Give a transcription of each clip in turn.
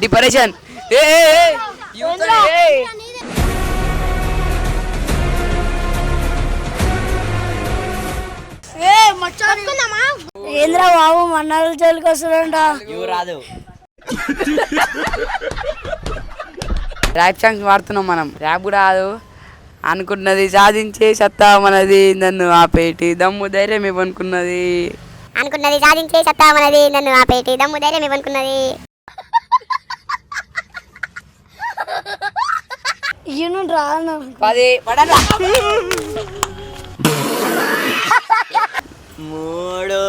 Depression ఏంద్రా బాబు మన్నాళ్ళు జైలుకి వస్తాడంట. రాదు ర్యాప్ సాంగ్స్ వాడుతున్నాం మనం. ర్యాప్ కూడా కాదు. అనుకున్నది సాధించే సత్తా మనది, నన్ను ఆపేటి దమ్ము ధైర్యం ఇవ్వనుకున్నది. అనుకున్నది సాధించే సత్తా మనది, నన్ను ఆపేటి దమ్ము ధైర్యం ఇవ్వనుకున్నది. ఈయన రాను 10 పడరా 3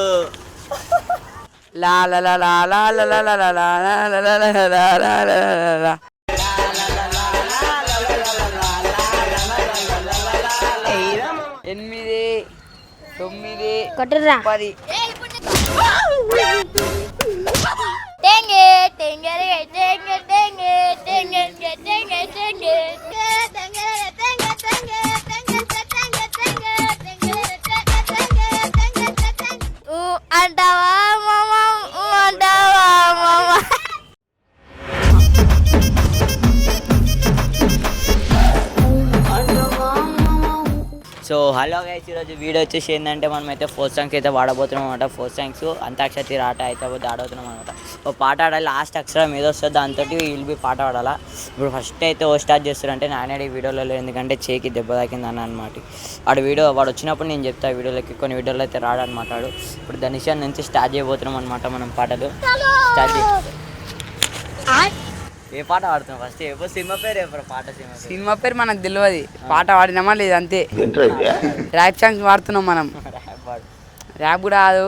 లా లా లా లా లా లా లా లా లా లా లా లా 8 9 కొట్టురా 10 టెంగే టెంగరే టెంగే టెంగే టెంగే టెంగే టెంగే టెంగే టెంగే టెంగే అంటావా మామ అంటావా మామ. సో హలో గైస్, ఈరోజు వీడియో వచ్చేసి ఏంటంటే మనమైతే ఫోర్ సాంగ్స్ అయితే వాడబోతున్నాం అనమాట. ఫోర్ సాంగ్స్ అంతాక్షరి రాట అయితే ఆడబోతున్నాం అనమాట. ఒక పాట ఆడాలి, లాస్ట్ అక్షరం ఏదో వస్తుంది, దాంతో వీళ్ళు పాట పాడాలా. ఇప్పుడు ఫస్ట్ అయితే ఓ స్టార్ట్ చేస్తారంటే నానేడు ఈ వీడియోలో, ఎందుకంటే చేకి దెబ్బ తాకిందని అనమాట. వాడు వచ్చినప్పుడు నేను చెప్తా వీడియోలకి, కొన్ని వీడియోలో అయితే రాడనమాట. ఇప్పుడు ధనుష్ నుంచి స్టార్ట్ చేయబోతున్నాం అనమాట మనం పాటలు. స్టార్ట్ చేసి ఏ పాట పాడుతున్నాం ఫస్ట్? సినిమా పేరు పాట సినిమా పేరు మనకు తెలియదు, పాట పాడినామా లేదు అంతే. ర్యాప్ సాంగ్స్ వాడుతున్నాం మనం. ర్యాప్ కూడా కాదు.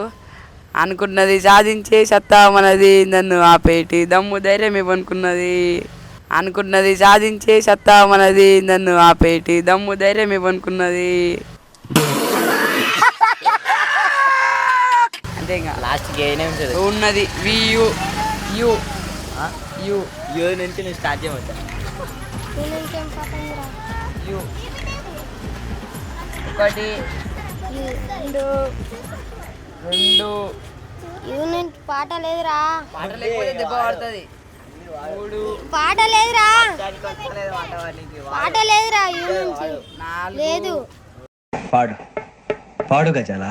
అనుకున్నది సాధించే సత్తా మనది, నన్ను ఆపేటి దమ్ము ధైర్యం ఇవ్వనుకున్నది. అనుకున్నది సాధించే సత్తా మనది, నన్ను ఆపేటి దమ్ము ధైర్యం ఇవ్వనుకున్నది. అంతే ఇంకా లాస్ట్కి ఏమేమి ఉన్నది యు యు యు యూ నుంచి నేను స్టార్ట్ చేయమంటా. యు 1 2 యూనిట్ పాట లేదురా, పాట లేకపోతే దెబ్బ పడుతుంది. 3 పాట లేదురా, పాట లేదురా, యూనిట్ 4 లేదు. పాడు పాడు గజాల.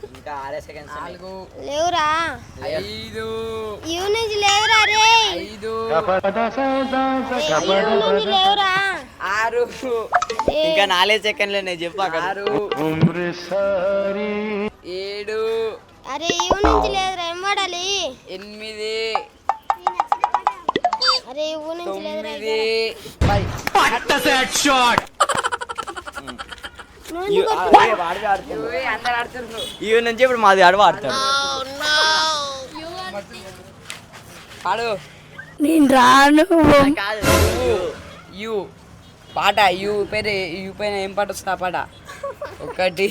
ఇంకా 6 సెకండ్స్ 4 లేవురా, 5 యూనిట్ లేదురా రే, 5 యూనిట్ లేవురా. 6 ఇంకా 4 సెకండ్లు నేను చెప్పాక. 7 అరే యూనిట్ లేదురా, ఏం వాడాలి? 8 అరే యూనిట్ లేదురా. 9 అందరు ఆడుతున్నారు. ఈ నుంచి ఇప్పుడు మాది అడవ ఆడతాడు. పాడు. నేను రాను. యు పాట యు పేరు, యు పైన ఏం పాట వస్తుంది ఆ పాట? 1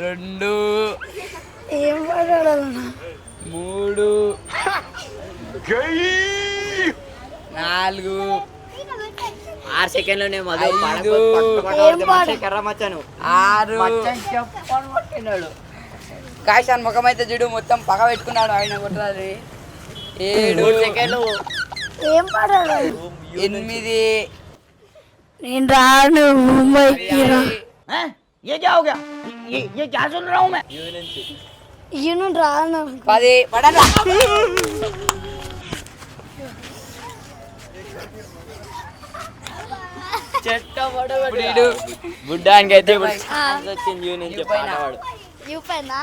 2 ఏం పాడాలన్నా? 3 4 6 సెకండ్లోనే మధు 5 కర్రమచ్చాను 6 కాశాన్ ముఖం అయితే చూడు మొత్తం పగ పెట్టుకున్నాడు ఆయన కొట్టాలి. 7 సెకండ్లు ఏం పాడాలి? 8 నేను రాను ముంబైకి రా. ఈయన రాను 10 పడరా. బుడ్డానికి అయితే వచ్చింది యూ నుంచి పాడవాడు. యూపైనా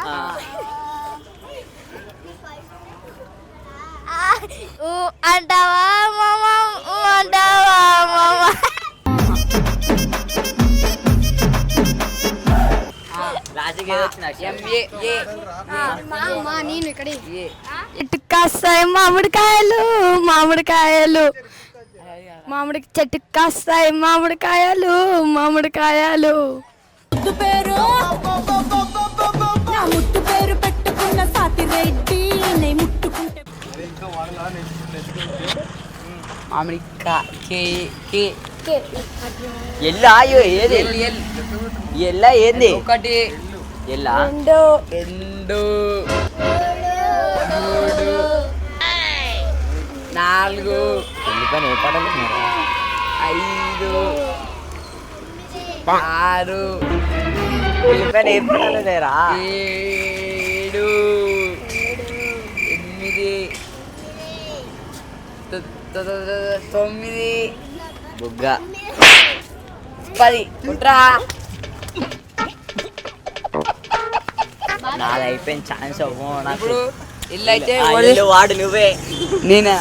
అంటావా మామ అంటావా మామ. లాస్ట్కి ఏదో వచ్చింది నేను ఇక్కడ చెట్టు కాస్తాయి మామిడికాయలు, మామిడికాయలు, మామిడి చెట్టు కాస్తాయి మామిడికాయలు, మామిడికాయలు. ముద్దు పేరు నా ముట్టు పేరు పెట్టుకున్న సాతి రెడ్డి నే ముట్టుకుంటే మామిడికాయ ఎల్లా ఏది ఎల్లా ఏంది? 1 ఎల్లా 2 3 దీనిపైన ఏ పాటలు ఉన్నారా? 5 6 దీనిపైన ఏ పాటలు లేరా? 7 8 9 బుగ్గ 10 కుట్రా. నాది అయిపోయిన ఛాన్స్ అవ్వము నాకు. ఇప్పుడు ఇల్లు అయితే ఇల్లు వాడు నువ్వే. నేనే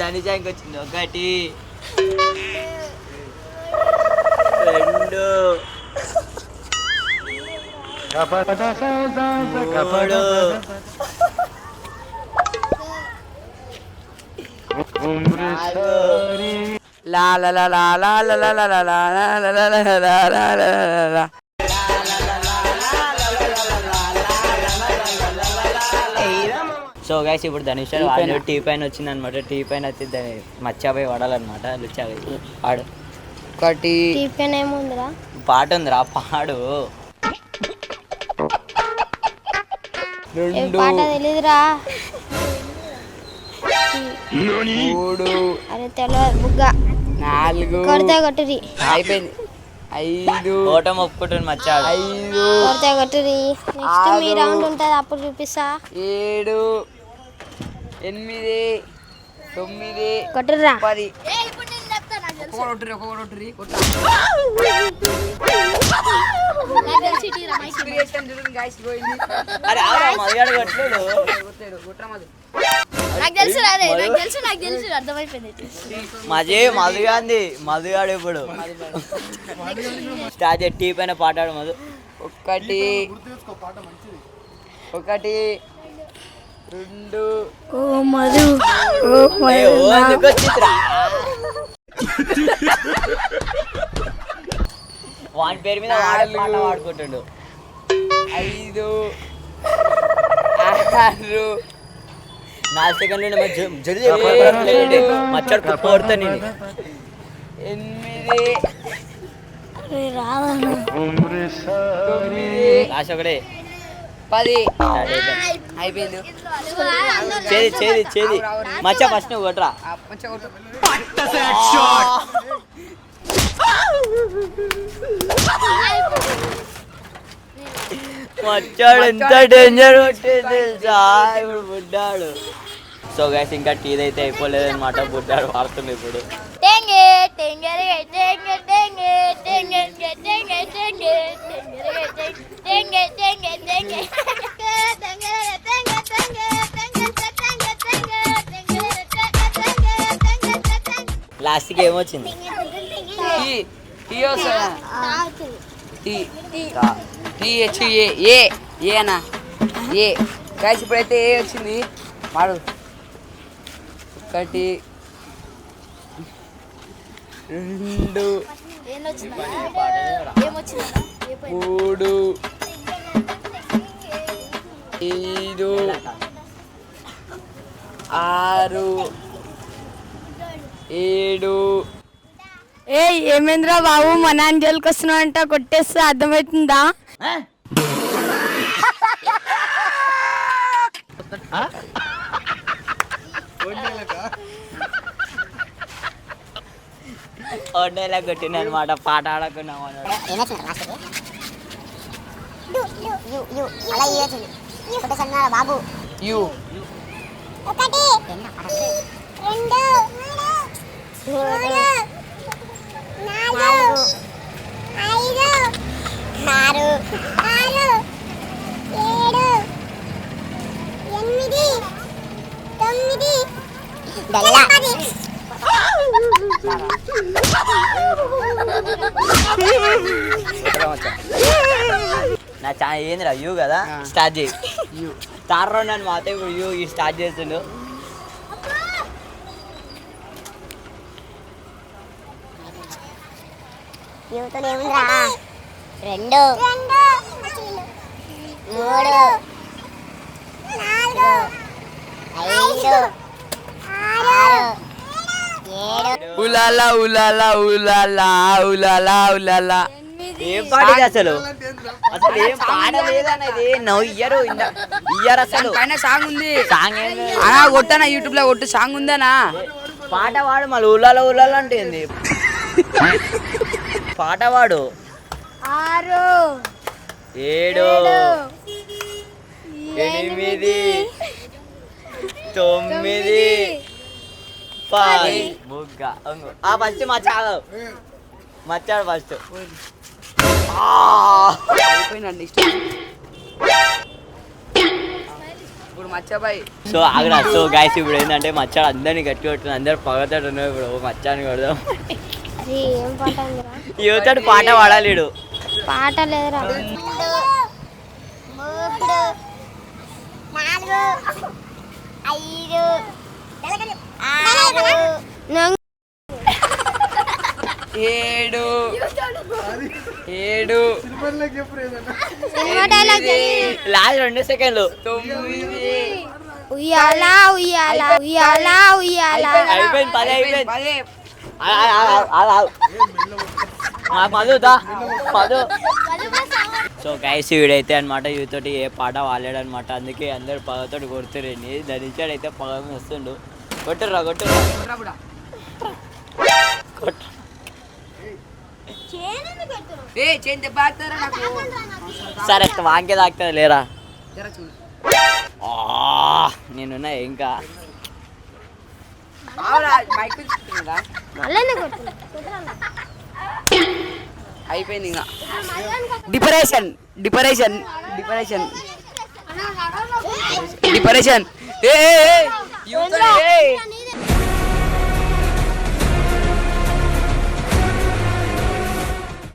దాని ఛాన్స్ వచ్చింది. 1 2 3 లా లా లా లా లా లా లా లా లా లా లా లా లా లా లా లా. సో గైస్ ఇప్పుడు ధనుష్ వాళ్ళు టీ పైన వచ్చింది అనమాట. టీ పైన వచ్చి దాన్ని మర్చిపోయి వాడాలన్నమాట. లుచ్చాగా పాడు. 1 టిఫిన్ ఏముందిరా? పాట ఉందిరా పాడు. 2 పాట తెలీదురా. 3 అరే తెలియదు. బుగ్గ 4 కొడితే కొట్టురి. అయిపోయింది. 5 ఓటం ఒప్పుకుంటుంది మచ్చాడు. 5 కొడితే కొట్టురి. నెక్స్ట్ మీ రౌండ్ ఉంటుంది, అప్పుడు చూపిస్తా. 7 8 9 కొట్టుర్రా. 10. ఒక్కొక్కటి అరే ఆవురా, మదిగాడు కొట్టలేడు. మధుగాంది మధుగాడు ఇప్పుడు స్టార్ట్ టీ పైన పాటాడు మధు. 1 2 ఓ మధు, ఎందుకు వచ్చిందిరా? వాని పేరు మీద వాడే పాట పాడుకుంటుండు. 5 6 4 సెకండ్లు జల్దీ మచ్చాడు కోరుతా నేను. 8 రాదన్న. 9 లాస్ట్ ఒకటే 10. అయిపోయింది. చేది చేది చేది మచ్చా ఫస్ట్ నువ్వు కొట్టరా. మచ్చాడు ఎంత డేంజర్ కొట్టేది తెలుసా ఇప్పుడు బుడ్డాడు. సో గైస్ ఇంకా టీ అయితే అయిపోలేదు అనమాట. బుడ్డాడు వాడుతుంది ఇప్పుడు. లాస్ట్కి ఏమొచ్చింది? ఏనా ఏ గైస్ ఇప్పుడైతే ఏ వచ్చింది మాడు. 1 2 3 5 6 7. ఏ ఏమేంద్రా బాబు, మా నాన్న జోలికి వస్తున్నావు అంట, కొట్టేస్తే అర్థమవుతుందా? ఒడ్డేలా కొట్టిన అనమాట. పాట ఆడకున్నాం బాబు. యు 1 2 3 4 5 6 7 8 9 నా ఏందిరా యూ కదా. స్టార్ట్ చేయి. తార నన్ను మాత్రం ఇప్పుడు యూ స్టార్ట్ చేస్తుండు. యూతోనే ఉందిరా. 2 3 4 5 6 7 ఉలాలా ఉలాలా ఉలాలా ఉలాలా ఉలాలా 8 ఏం పాట ఇది అసలు అసలు ఏం పాట లేదనేది నువ్వు ఇయ్యరు అసలు పైన సాంగ్ ఉంది. సాంగ్ కొట్టనా యూట్యూబ్ లో కొట్టు సాంగ్ ఉందనా? పాట పాడు మళ్ళీ ఊళ్ళలో అంటే ఏంది పాట పాడు. 6 7 8 9 10 బుగ్గ ఫస్ట్ మచ్చాడు ఫస్ట్ అయిపోయిందండి. ఇప్పుడు మచ్చబాయ్. సో ఆగరా. సో గైస్ ఇప్పుడు ఏంటంటే మచ్చాడు అందరినీ గట్టి కొట్టిన అందరు పగతాడు ఉన్నాయి. ఇప్పుడు మచ్చాన్ని కొడదాం. ఏం పాట యువతడు పాట పాడాలిడు. పాట లేదురా. 2 3 4 5 6 7 లాస్ట్ 2 సెకండ్లు 9 ఉయ్యాల ఉయ్యాల ఉయ్యాల ఉయ్యాల. అయిపోయింది 10 అయిపోయింది. 10. మధు. సో గైస్ వీడైతే అనమాట యూతోటి ఏ పాట వాడాడనమాట. అందుకే అందరు పగతోటి కొడుతురండి. ధరించాడైతే పగ వస్తుండు. కొట్టుర్రా కొట్టు. సరే వాంకే తాకుతుంది లేరా నేనున్నా ఇంకా అయిపోయింది ఇంకా. డిపరేషన్ డిపరేషన్ డిపరేషన్ డిపరేషన్.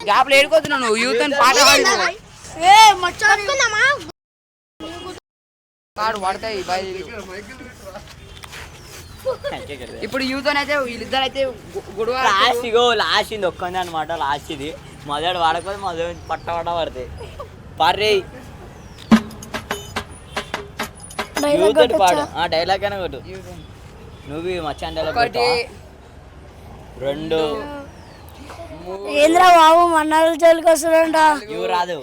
గ్యాప్లో ఏడుకోతున్నావు నువ్వు. యూత్ అని పాట పాడు పడతాయి. ఇప్పుడు యూత్ అని అయితే వీళ్ళిద్దరు అయితే గొడవ. లాస్ట్ ఇది ఒక్కంది అనమాట. లాస్ట్ ఇది మొదటి వాడకపోతే మొదటి పట్ట పడతాయి. పర్రే యూత్ పాడు. డైలాగ్ అయినా కొట్టు. నువ్వు మచ్చాన్ డైలాగ్ 1 2 ఏంద్రా బాబు మన్నాళ్ళు జైలుకి వస్తాడంట. ఇవి రాదు.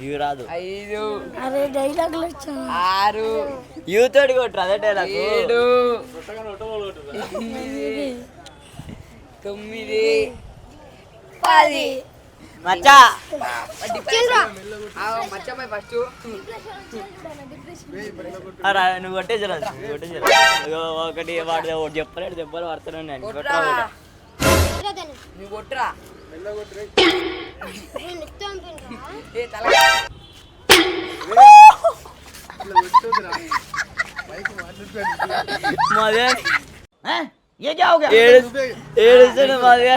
ఇవి రాదు. 5 అరే డైలాగులు వచ్చాను. 6 యూత్ కొట్టు అదే డైలాగ్. 7 9 10. మచ్చా మచ్చబాయ్ ఫస్ట్ నువ్వు కొట్టేసారా? ఒకటి వాడు ఒకటి చెప్పలేడు. దెబ్బలు పడుతున్నాను నేను. నువ్వు కొట్టురా. ఏడుస్తాడు మధ్య.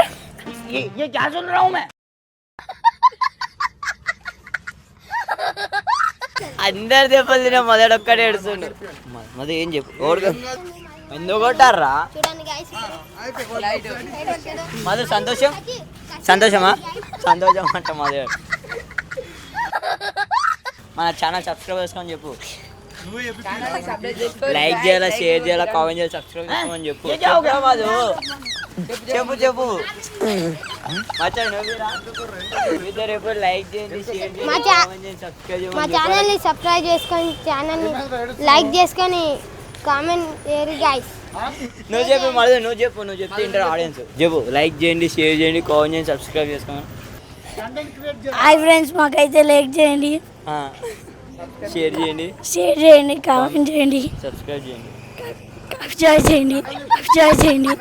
అందరు దెబ్బలు తిన మొదటి ఒక్కడే ఏడుస్తుండు. మధ్య ఏం చెప్పు ఎందుకు కొట్టారా? మధు సంతోషమా సంతోషం అంట మధు. మన ఛానల్ సబ్స్క్రైబ్ చేసుకొని చెప్పు. లైక్ చేయాలా, షేర్ చేయాలా, కామెంట్ చేయాలి, సబ్స్క్రైబ్ చేసుకోమని చెప్పు. మధు చెప్పు ఇద్దరు ఎప్పుడు లైక్ చేయండి, షేర్ చేయండి, కామెంట్ చేయండి, సబ్స్క్రైబ్ చేయండి. మా ఛానల్ని సబ్స్క్రైబ్ చేసుకొని ఛానల్ని లైక్ చేసుకొని కామెంట్ చేయరు గైస్. నువ్వు చెప్పు మళ్ళీ నువ్వు చెప్తే ఇంటర్ ఆడియన్స్ చెప్పు. లైక్ చేయండి, షేర్ చేయండి, కామెంట్ చేయండి, సబ్స్క్రైబ్ చేసుకోండి. హాయ్ ఫ్రెండ్స్, మాకైతే లైక్ చేయండి, షేర్ చేయండి, కామెంట్ చేయండి, సబ్స్క్రైబ్ చేయండి. సబ్స్క్రైబ్ చేయండి.